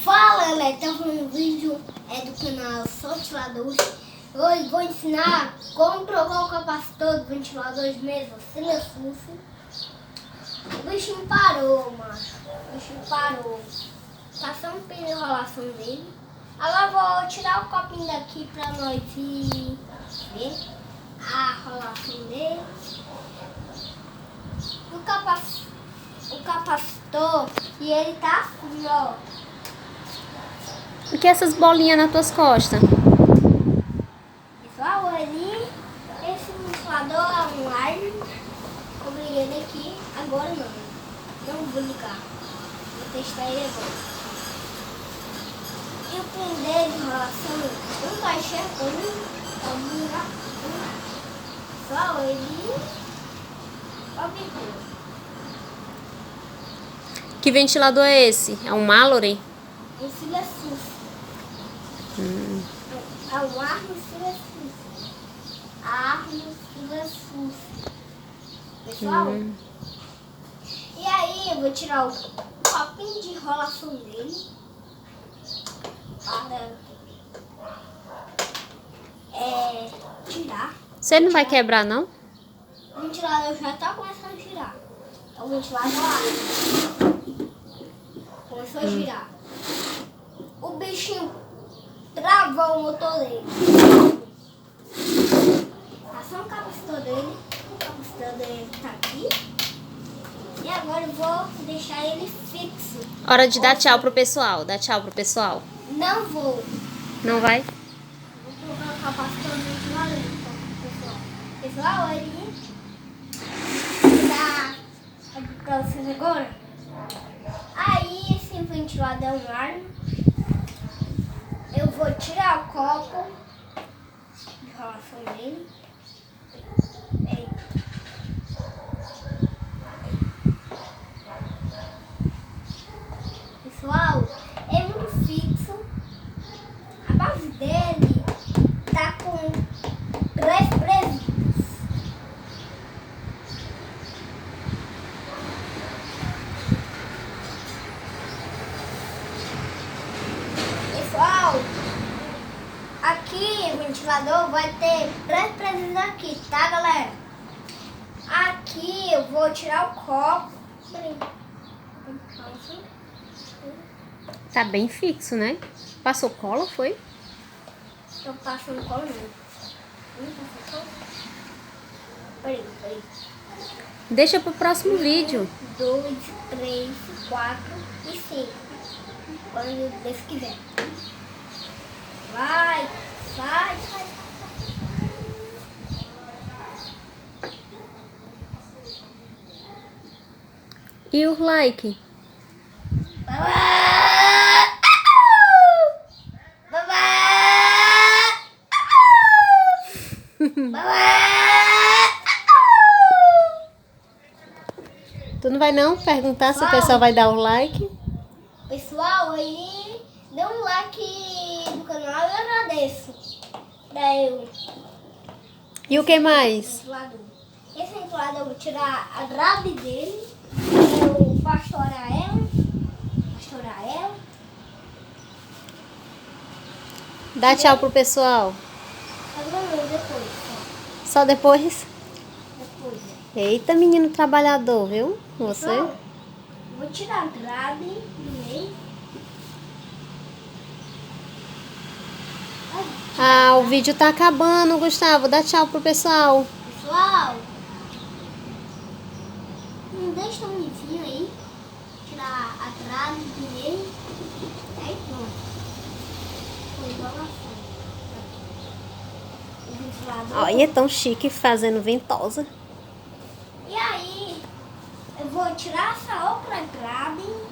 Fala, galera, estamos no vídeo do canal Sou Ventilador. Hoje vou ensinar como trocar o capacitor do ventilador de mesa silencioso. O bichinho parou, macho. O bichinho parou. Passou um pino de enrolação dele. Agora vou tirar o copinho daqui pra nós ver a enrolação dele. O capacitor, e ele tá assim, ó. O que é essas bolinhas nas tuas costas? Pessoal, ali, esse ventilador é um alarme. Eu liguei ele aqui, agora não vou ligar. Vou testar ele agora. E o pino dele em relação um caixão, vamos ligar. Pessoal, ele obligou. Que ventilador é esse? É um Mallory? Um silencioso. É um arma silencioso. Arma silencioso. Pessoal? E aí eu vou tirar o copinho de enrolação dele. Para tirar. Você não vai quebrar, não? O ventilador já tá começando a girar. Então o ventilador começou a girar. O bichinho travou o motor dele. Passou o capacitor dele. O capacitor dele tá aqui. E agora eu vou deixar ele fixo. Hora de dar tchau pro pessoal. Dá tchau pro pessoal. Não vou. Não vai? Vou colocar o capacitor do ventilador, pessoal. Pessoal, ele dá pra vocês agora. Aí esse ventilador é um arma. Eu vou tirar o copo de enrolação dele. Pessoal, é muito fixo. A base dele tá com 3 presídios. Pessoal, aqui o ventilador vai ter 3 presídios aqui, tá, galera? Aqui eu vou tirar o copo. Tá bem fixo, né? Passou cola, foi? Eu passo um colo nele. Peraí. Deixa pro próximo vídeo. 2, 3, 4 e 5. Quando Deus quiser. Vai. E o like? Tu não vai não perguntar se o pessoal vai dar o like? Pessoal, aí dê um like no canal, eu agradeço. Pra eu. E o que mais? Esse ventilador eu vou tirar a grade dele. Eu vou estourar ela. Dá tchau pro pessoal. Depois. Só depois? Depois. Eita, menino trabalhador, viu? Você? Pessoal, vou tirar a grade do meio. Ah, o vídeo tá acabando, Gustavo. Dá tchau pro pessoal. Pessoal, não deixa tão lisinho aí. Tirar a grade do meio. Aí pronto. Foi igual a o ventilador. Olha, é tão chique fazendo ventosa. E aí, eu vou tirar essa outra grade.